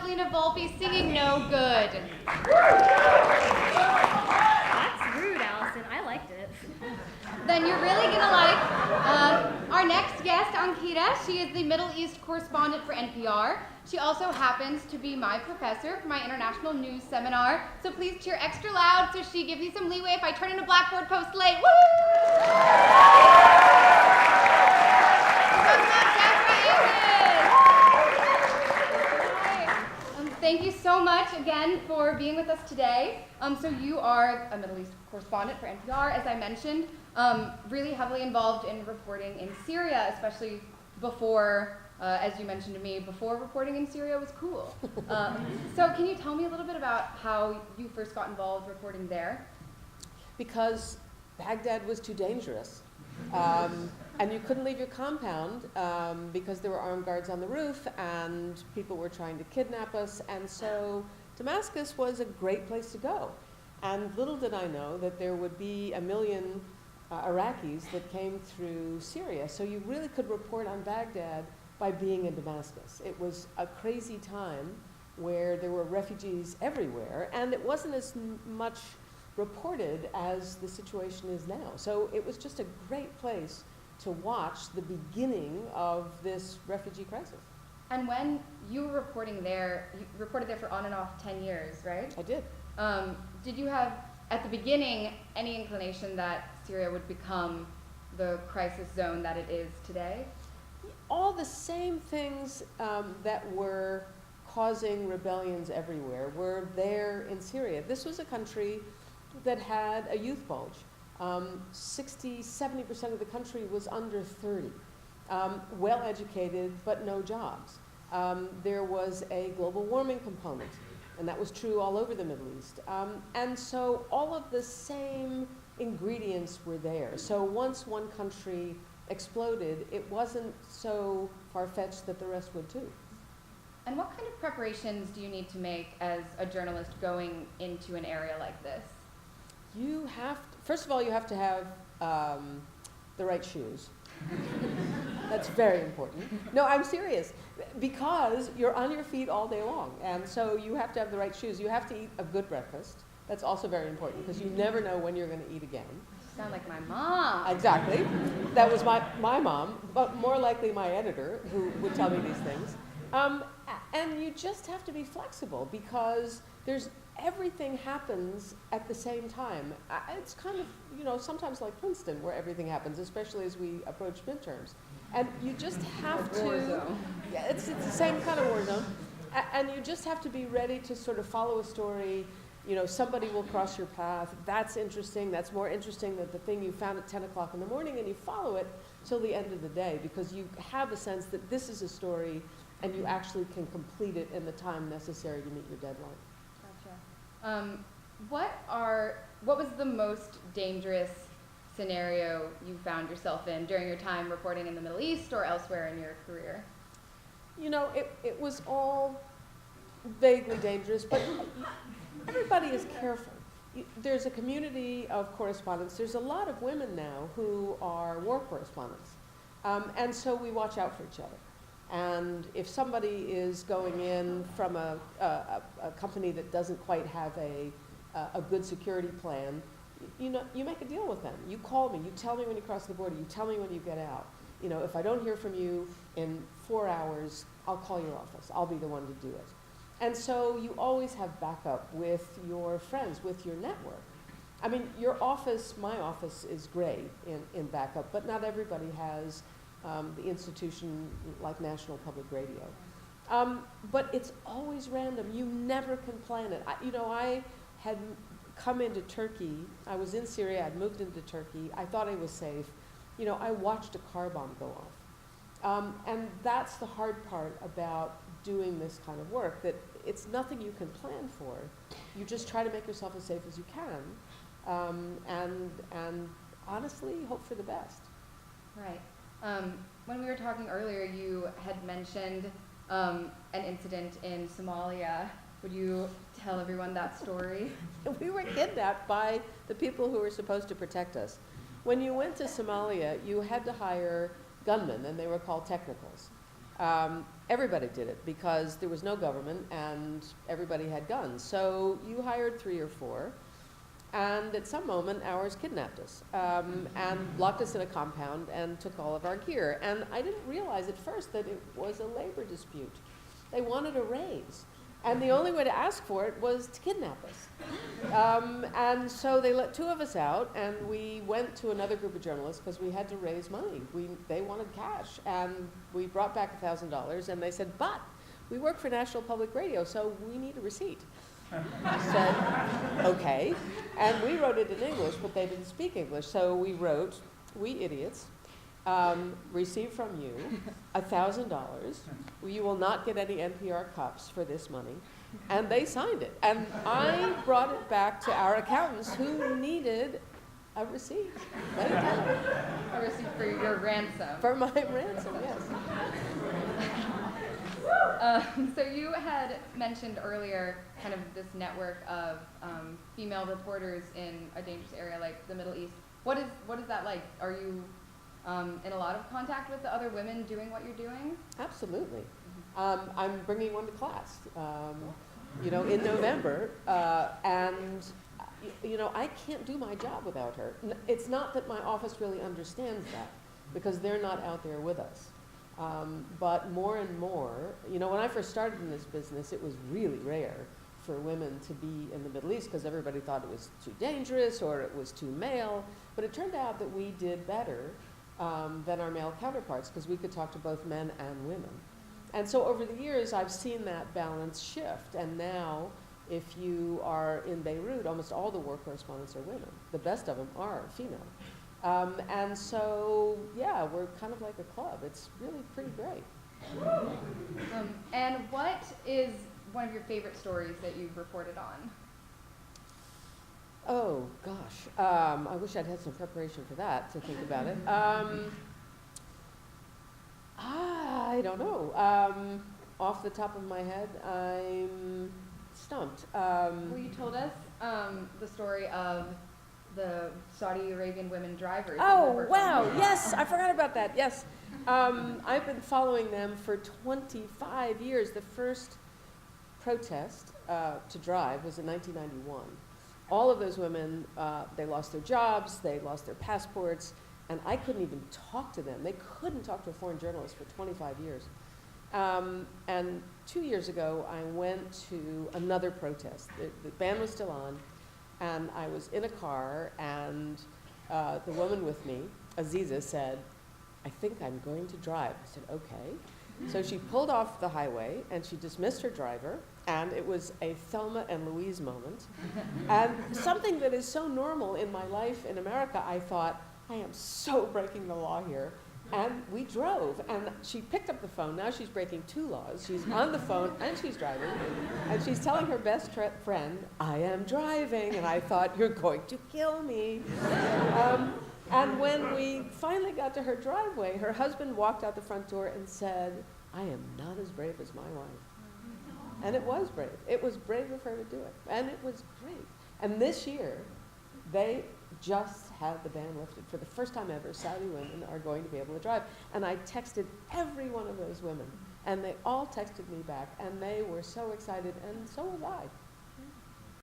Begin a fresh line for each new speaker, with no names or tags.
Evangelina Volpe singing No Good.
That's rude, Allison. I liked it.
Then you're really gonna like our next guest, Ankita. She is the Middle East correspondent for NPR. She also happens to be my professor for my international news seminar. So please cheer extra loud so she gives you some leeway if I turn in a Blackboard post late. Woo! Thank you so much again for being with us today. So you are a Middle East correspondent for NPR, as I mentioned, really heavily involved in reporting in Syria, especially before, as you mentioned to me, before reporting in Syria was cool. So can you tell me a little bit about how you first got involved reporting there?
Because Baghdad was too dangerous. And you couldn't leave your compound because there were armed guards on the roof and people were trying to kidnap us. And so Damascus was a great place to go. And little did I know that there would be 1 million Iraqis that came through Syria. So you really could report on Baghdad by being in Damascus. It was a crazy time where there were refugees everywhere, and it wasn't as much reported as the situation is now. So it was just a great place to watch the beginning of this refugee crisis.
And when you were reporting there, you reported there for on and off 10 years, right?
I did.
Did you have, at the beginning, any inclination that Syria would become the crisis zone that it is today?
All the same things that were causing rebellions everywhere were there in Syria. This was a country that had a youth bulge. 60–70% of the country was under 30. Well educated, but no jobs. There was a global warming component, and that was true all over the Middle East. And so all of the same ingredients were there. So once one country exploded, it wasn't so far-fetched that the rest would too.
And what kind of preparations do you need to make as a journalist going into an area like this?
You have to, first of all, you have to have the right shoes. That's very important. No, I'm serious, because you're on your feet all day long, and so you have to have the right shoes. You have to eat a good breakfast. That's also very important, because you never know when you're going to eat again.
You sound like my mom.
Exactly. That was my mom, but more likely my editor, who would tell me these things. And you just have to be flexible, because everything happens at the same time. It's kind of, sometimes like Princeton, where everything happens, especially as we approach midterms. And you just have to,
war zone.
Yeah, it's the same kind of war zone. And you just have to be ready to sort of follow a story. Somebody will cross your path. That's interesting. That's more interesting than the thing you found at 10 o'clock in the morning, and you follow it till the end of the day, because you have a sense that this is a story and you actually can complete it in the time necessary to meet your deadline.
What was the most dangerous scenario you found yourself in during your time reporting in the Middle East or elsewhere in your career?
It was all vaguely dangerous, but everybody is careful. There's a community of correspondents. There's a lot of women now who are war correspondents, and so we watch out for each other. And if somebody is going in from a company that doesn't quite have a good security plan, you make a deal with them. You call me. You tell me when you cross the border. You tell me when you get out. If I don't hear from you in 4 hours, I'll call your office. I'll be the one to do it. And so you always have backup with your friends, with your network. I mean, your office, my office, is great in backup, but not everybody has the institution like National Public Radio. But it's always random. You never can plan it. I had come into Turkey. I was in Syria. I'd moved into Turkey. I thought I was safe. I watched a car bomb go off. And that's the hard part about doing this kind of work, that it's nothing you can plan for. You just try to make yourself as safe as you can, and honestly, hope for the best.
Right. When we were talking earlier, you had mentioned an incident in Somalia. Would you tell everyone that story?
We were kidnapped by the people who were supposed to protect us. When you went to Somalia, you had to hire gunmen, and they were called technicals. Everybody did it because there was no government and everybody had guns. So you hired 3 or 4, and at some moment ours kidnapped us and locked us in a compound and took all of our gear. And I didn't realize at first that it was a labor dispute. They wanted a raise. And the only way to ask for it was to kidnap us. And so they let 2 of us out, and we went to another group of journalists because we had to raise money. They wanted cash, and we brought back $1,000, and they said, but we work for National Public Radio, so we need a receipt. I said, okay. And we wrote it in English, but they didn't speak English, so we wrote, we idiots, receive from you $1,000. You will not get any NPR cups for this money. And they signed it. And I brought it back to our accountants who needed a receipt.
A receipt for your ransom.
For my ransom, yes.
So you had mentioned earlier kind of this network of female reporters in a dangerous area like the Middle East. What is that like? Are you in a lot of contact with the other women doing what you're doing?
Absolutely. I'm bringing one to class, in November, and I can't do my job without her. It's not that my office really understands that, because they're not out there with us. But more and more, when I first started in this business, it was really rare for women to be in the Middle East because everybody thought it was too dangerous or it was too male. But it turned out that we did better than our male counterparts because we could talk to both men and women. And so over the years, I've seen that balance shift. And now, if you are in Beirut, almost all the war correspondents are women. The best of them are female. And so, yeah, we're kind of like a club. It's really pretty great.
And what is one of your favorite stories that you've reported on?
Oh, gosh. I wish I'd had some preparation for that to think about it. I don't know. Off the top of my head, I'm stumped.
Well, you told us the story of the Saudi Arabian women drivers.
Oh, wow. Yes, I forgot about that. Yes. I've been following them for 25 years. The first protest to drive was in 1991. All of those women, they lost their jobs, they lost their passports, and I couldn't even talk to them. They couldn't talk to a foreign journalist for 25 years. And 2 years ago, I went to another protest. The band was still on, and I was in a car, and the woman with me, Aziza, said, I think I'm going to drive. I said, okay. So she pulled off the highway, and she dismissed her driver, and it was a Thelma and Louise moment. And something that is so normal in my life in America, I thought, I am so breaking the law here. And we drove, and she picked up the phone. Now she's breaking 2 laws. She's on the phone, and she's driving. And she's telling her best friend, I am driving. And I thought, you're going to kill me. And when we finally got to her driveway, her husband walked out the front door and said, I am not as brave as my wife. And it was brave. It was brave of her to do it. And it was great. And this year, they just had the ban lifted. For the first time ever, Saudi women are going to be able to drive. And I texted every one of those women. And they all texted me back. And they were so excited. And so was I.